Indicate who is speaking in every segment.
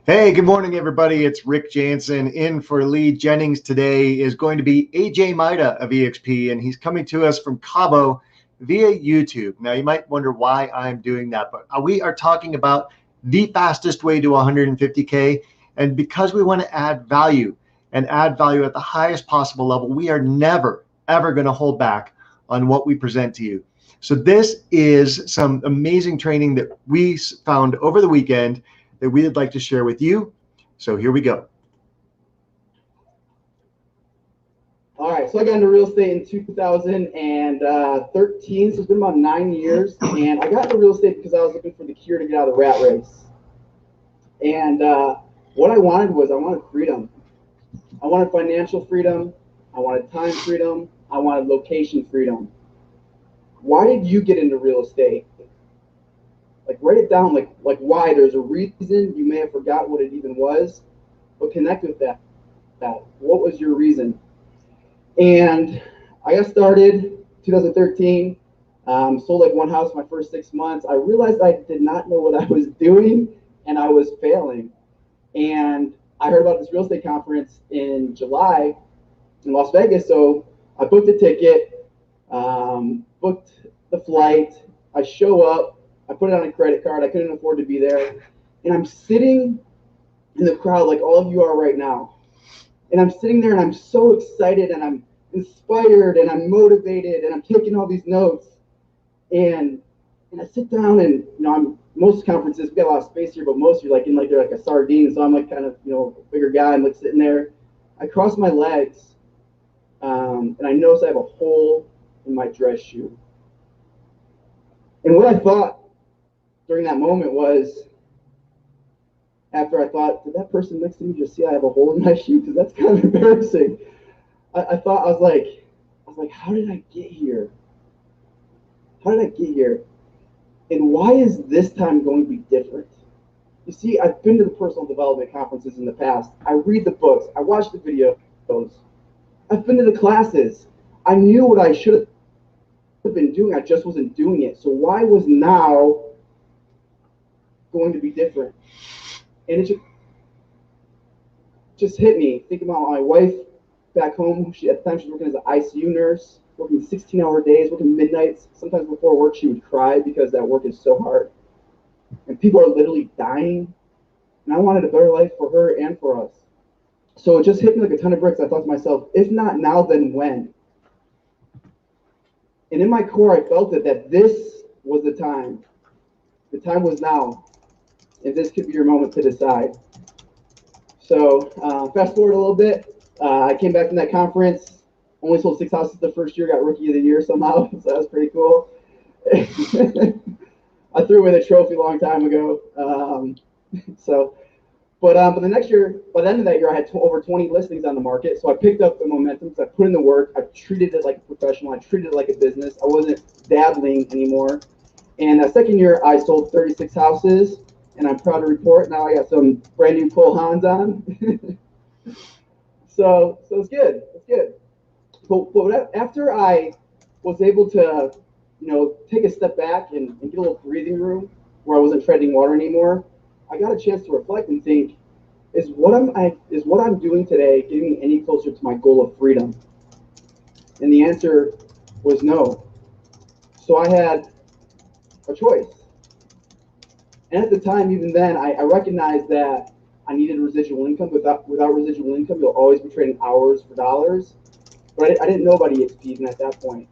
Speaker 1: Hey, good morning, everybody. It's Rick Janson in for Lee Jennings. Today is going to be AJ Maida of EXP, and he's coming to us from Cabo via YouTube. Now, you might wonder why I'm doing that, but we are talking about the fastest way to 150K. And because we want to add value and add value at the highest possible level, we are never, ever going to hold back on what we present to you. So this is some amazing training that we found over the weekend that we would like to share with you. So here we go.
Speaker 2: All right, so I got into real estate in 2013, so it's been about 9 years, and I got into real estate because I was looking for the cure to get out of the rat race. And what I wanted freedom. I wanted financial freedom, I wanted time freedom, I wanted location freedom. Why did you get into real estate? Like, write it down, like why. There's a reason. You may have forgot what it even was, but connect with that. What was your reason? And I got started 2013, sold like one house my first 6 months. I realized I did not know what I was doing, and I was failing. And I heard about this real estate conference in July in Las Vegas, so I booked a ticket, booked the flight. I show up. I put it on a credit card. I couldn't afford to be there. And I'm sitting in the crowd like all of you are right now. And I'm sitting there and I'm so excited and I'm inspired and I'm motivated and I'm taking all these notes. And I sit down and, most conferences, we got a lot of space here, but most are like they're like a sardine. So I'm like kind of, a bigger guy. I'm like sitting there. I cross my legs and I notice I have a hole in my dress shoe. And what I thought during that moment was, after I thought, did that person next to me just see I have a hole in my shoe? Because that's kind of embarrassing. I was like, how did I get here? How did I get here? And why is this time going to be different? You see, I've been to the personal development conferences in the past. I read the books. I watch the videos. I've been to the classes. I knew what I should have been doing. I just wasn't doing it. So why was now going to be different? And it just hit me. Thinking about my wife back home. At the time she was working as an ICU nurse, working 16-hour days, working midnights. Sometimes before work she would cry because that work is so hard. And people are literally dying. And I wanted a better life for her and for us. So it just hit me like a ton of bricks. I thought to myself, if not now, then when? And in my core, I felt it, that this was the time. The time was now. And this could be your moment to decide. So fast forward a little bit. I came back from that conference. Only sold 6 houses the first year. Got Rookie of the Year somehow. So that was pretty cool. I threw away the trophy a long time ago. But the next year, by the end of that year, I had over 20 listings on the market. So I picked up the momentum. So I put in the work. I treated it like a professional. I treated it like a business. I wasn't dabbling anymore. And that second year, I sold 36 houses. And I'm proud to report now I got some brand new pull Hans on. so it's good. It's good. But after I was able to, take a step back and get a little breathing room where I wasn't treading water anymore, I got a chance to reflect and think, is what I'm doing today getting me any closer to my goal of freedom? And the answer was no. So I had a choice. And at the time, even then, I recognized that I needed residual income. Without residual income, you'll always be trading hours for dollars. But I didn't know about EXP even at that point.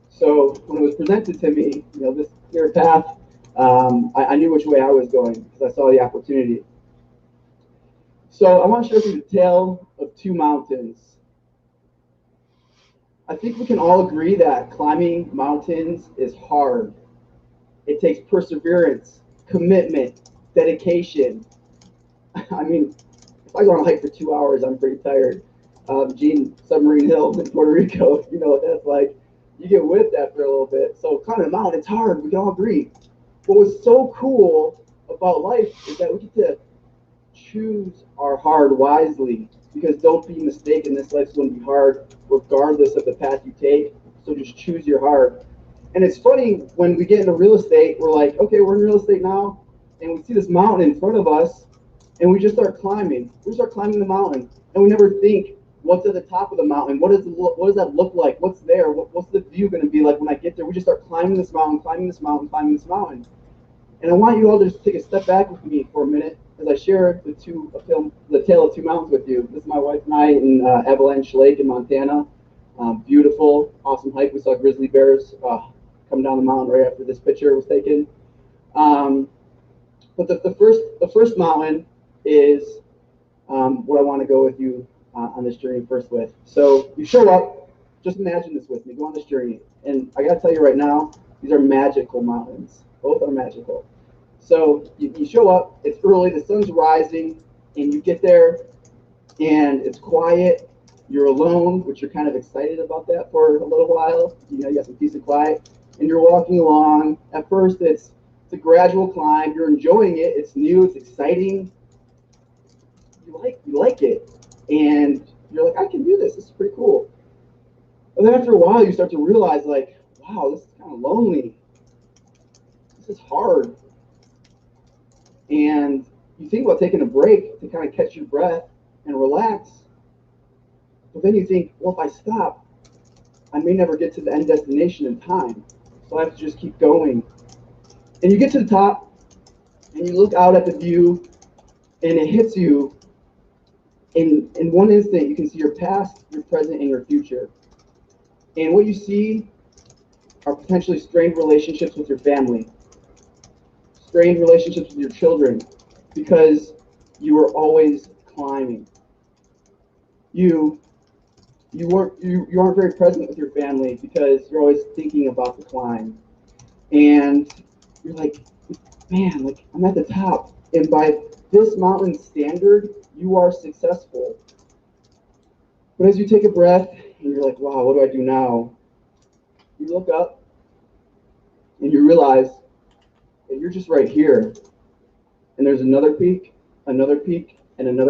Speaker 2: So when it was presented to me, this clear path, I knew which way I was going because I saw the opportunity. So I want to share with you the tale of two mountains. I think we can all agree that climbing mountains is hard. It takes perseverance, commitment, dedication. I mean, if I go on a hike for 2 hours, I'm pretty tired. Gene Submarine Hill in Puerto Rico, you know what that's like. You get whipped after a little bit. So climbing a mountain, it's hard. We can all agree. What was so cool about life is that we get to choose our hard wisely. Because don't be mistaken, this life's going to be hard regardless of the path you take. So just choose your hard. And it's funny, when we get into real estate, we're like, okay, we're in real estate now, and we see this mountain in front of us, And we just start climbing. We start climbing the mountain, and we never think, what's at the top of the mountain? What does that look like? What's there? What's the view going to be like when I get there? We just start climbing this mountain, climbing this mountain, climbing this mountain. And I want you all to just take a step back with me for a minute as I share the tale of two mountains with you. This is my wife and I in Avalanche Lake in Montana. Beautiful, awesome hike. We saw grizzly bears come down the mountain right after this picture was taken. But the first mountain is what I want to go with you on this journey first with. So you show up, just imagine this with me, go on this journey. And I got to tell you right now, these are magical mountains. Both are magical. So you show up, it's early, the sun's rising, and you get there, and it's quiet, you're alone, which you're kind of excited about that for a little while. You know, you got some peace and quiet, and you're walking along. At first, it's a gradual climb, you're enjoying it, it's new, it's exciting. You like it, and you're like, I can do this is pretty cool. And then after a while, you start to realize, like, wow, this is kind of lonely. This is hard. And you think about taking a break to kind of catch your breath and relax. But then you think, well, if I stop, I may never get to the end destination in time. So I have to just keep going. And you get to the top, and you look out at the view, and it hits you. In one instant, you can see your past, your present, and your future. And what you see are potentially strained relationships with your family, strained relationships with your children, because you are always climbing. You aren't very present with your family because you're always thinking about the climb. And you're like, man, like I'm at the top. And by this mountain standard, you are successful. But as you take a breath and you're like, wow, what do I do now? You look up and you realize that you're just right here. And there's another peak, and another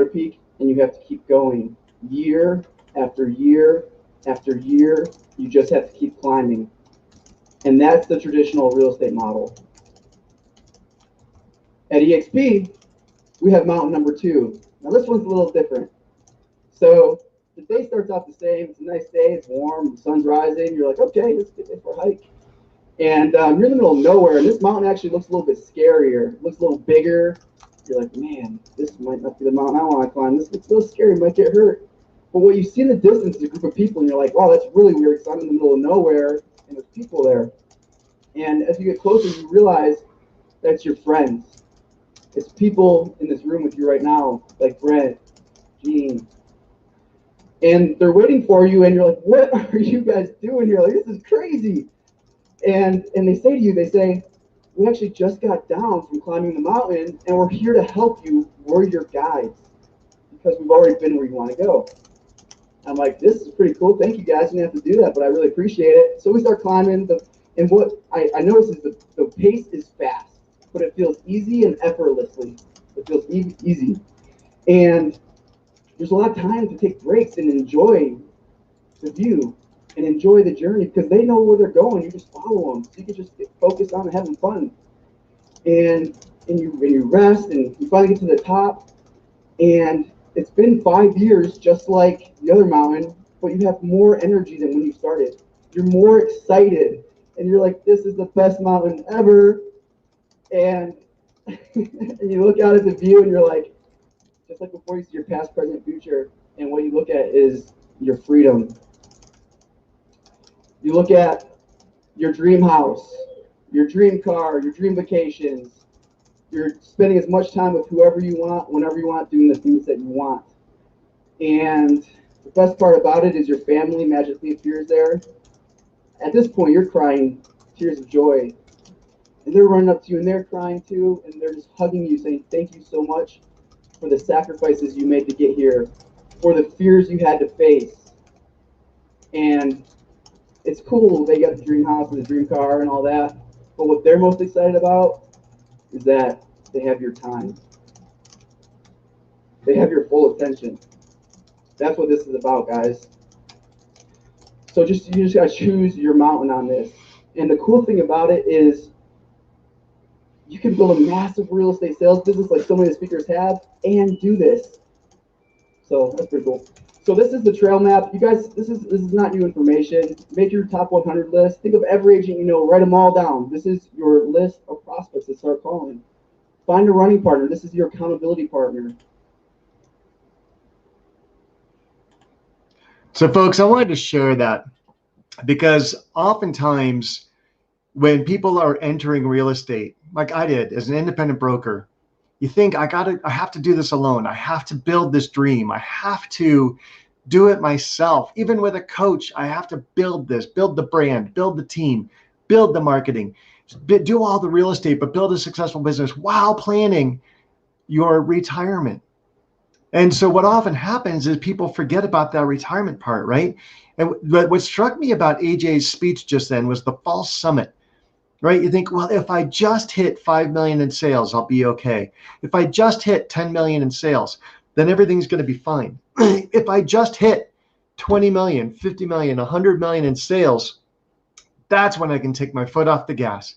Speaker 2: peak, and you have to keep going. Year after year after year, you just have to keep climbing. And that's the traditional real estate model. At EXP, we have mountain number 2. Now this one's a little different. So the day starts off the same. It's a nice day. It's warm. The sun's rising. You're like, okay, let's get there for a hike. And you're in the middle of nowhere. And this mountain actually looks a little bit scarier. It looks a little bigger. You're like, man, this might not be the mountain I want to climb. This looks a little scary. Might get hurt. But what you see in the distance is a group of people. And you're like, wow, that's really weird because I'm in the middle of nowhere. And there's people there. And as you get closer, you realize that's your friends. It's people in this room with you right now, like Brent, Gene. And they're waiting for you, and you're like, what are you guys doing here? Like, this is crazy. And they say to you, they say, we actually just got down from climbing the mountain, and we're here to help you. We're your guides because we've already been where you want to go. I'm like, this is pretty cool. Thank you, guys. You didn't have to do that, but I really appreciate it. So we start climbing. And what I notice is the pace is fast, but it feels easy and effortlessly. It feels easy. And there's a lot of time to take breaks and enjoy the view and enjoy the journey because they know where they're going. You just follow them. So you can just get focused on having fun. And you rest and you finally get to the top. And it's been 5 years just like the other mountain, but you have more energy than when you started. You're more excited. And you're like, this is the best mountain ever. And, and you look out at the view and you're like, just like before, you see your past, present, future. And what you look at is your freedom. You look at your dream house, your dream car, your dream vacations. You're spending as much time with whoever you want, whenever you want, doing the things that you want. And the best part about it is your family magically appears there. At this point, you're crying tears of joy. And they're running up to you and they're crying too. And they're just hugging you saying, thank you so much for the sacrifices you made to get here, for the fears you had to face. And it's cool. They got the dream house and the dream car and all that. But what they're most excited about is that they have your time. They have your full attention. That's what this is about, guys. So you just gotta choose your mountain on this. And the cool thing about it is You can build a massive real estate sales business like so many of the speakers have and do this. So that's pretty cool. So this is the trail map. You guys, this is not new information. Make your top 100 list. Think of every agent you know, write them all down. This is your list of prospects to start calling. Find a running partner. This is your accountability partner.
Speaker 1: So folks, I wanted to share that because oftentimes when people are entering real estate, like I did as an independent broker, you think I have to do this alone. I have to build this dream. I have to do it myself. Even with a coach, I have to build this, build the brand, build the team, build the marketing, do all the real estate, but build a successful business while planning your retirement. And so what often happens is people forget about that retirement part, right? And what struck me about AJ's speech just then was the false summit. Right? You think, well, if I just hit 5 million in sales, I'll be okay. If I just hit 10 million in sales, then everything's going to be fine. If I just hit 20 million, 50 million, 100 million in sales, that's when I can take my foot off the gas.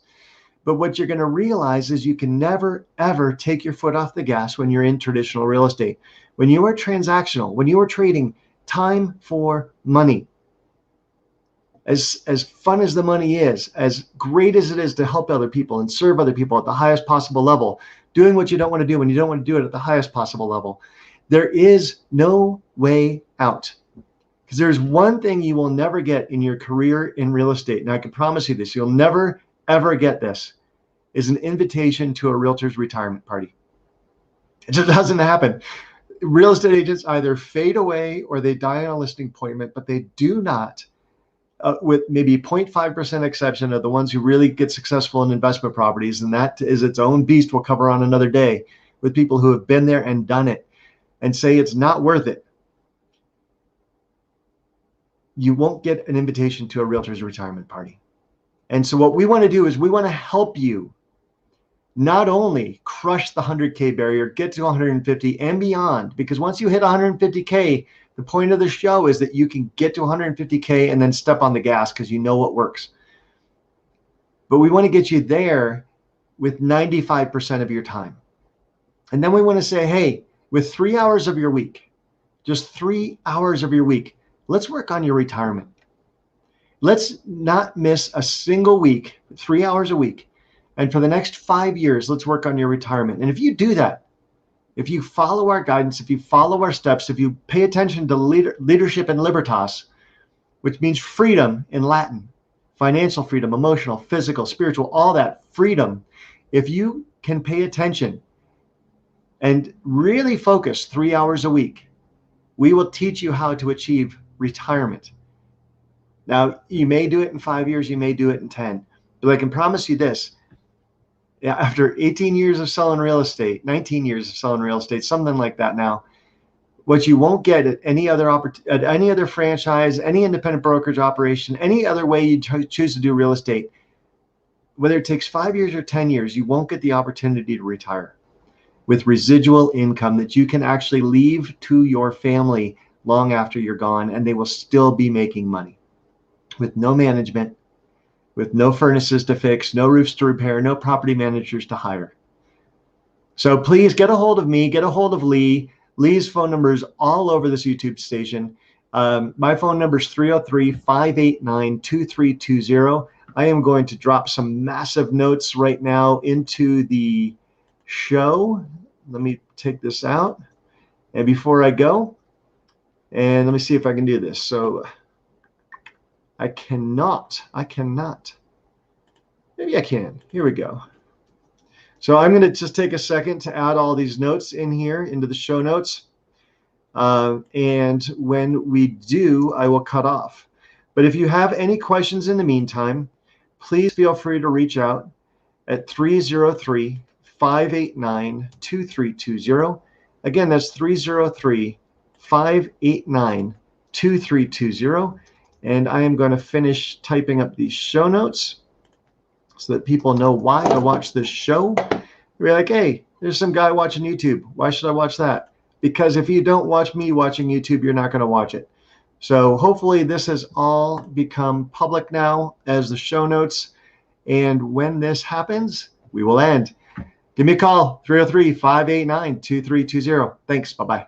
Speaker 1: But what you're going to realize is you can never, ever take your foot off the gas when you're in traditional real estate. When you are transactional, when you are trading time for money, as fun as the money is, as great as it is to help other people and serve other people at the highest possible level, doing what you don't want to do when you don't want to do it at the highest possible level, there is no way out. Because there's one thing you will never get in your career in real estate, and I can promise you this, you'll never, ever get this, is an invitation to a realtor's retirement party. It just doesn't happen. Real estate agents either fade away or they die on a listing appointment, but they do not, with maybe 0.5% exception of the ones who really get successful in investment properties, and that is its own beast we'll cover on another day, with people who have been there and done it and say it's not worth it. You won't get an invitation to a realtor's retirement party. And so what we want to do is we want to help you not only crush the 100K barrier, get to 150 and beyond, because once you hit 150K, the point of the show is that you can get to 150K and then step on the gas because you know what works. But we want to get you there with 95% of your time. And then we want to say, hey, with 3 hours of your week, just 3 hours of your week, let's work on your retirement. Let's not miss a single week, 3 hours a week. And for the next 5 years, let's work on your retirement. And if you do that, if you follow our guidance, if you follow our steps, if you pay attention to leadership and libertas, which means freedom in Latin, financial freedom, emotional, physical, spiritual, all that freedom, if you can pay attention and really focus 3 hours a week, we will teach you how to achieve retirement. Now, you may do it in 5 years, you may do it in 10, but I can promise you this. After 18 years of selling real estate, 19 years of selling real estate, something like that now, what you won't get at any other franchise, any independent brokerage operation, any other way you choose to do real estate, whether it takes 5 years or 10 years, you won't get the opportunity to retire with residual income that you can actually leave to your family long after you're gone, and they will still be making money with no management, with no furnaces to fix, no roofs to repair, no property managers to hire. So please get a hold of me, get a hold of Lee. Lee's phone number is all over this YouTube station. My phone number is 303-589-2320. I am going to drop some massive notes right now into the show. Let me take this out. And before I go, and let me see if I can do this. So I cannot. Maybe I can. Here we go. So I'm going to just take a second to add all these notes in here into the show notes. And when we do, I will cut off. But if you have any questions in the meantime, please feel free to reach out at 303-589-2320. Again, that's 303-589-2320. And I am going to finish typing up these show notes so that people know why to watch this show. You're like, hey, there's some guy watching YouTube. Why should I watch that? Because if you don't watch me watching YouTube, you're not going to watch it. So hopefully this has all become public now as the show notes. And when this happens, we will end. Give me a call, 303-589-2320. Thanks. Bye-bye.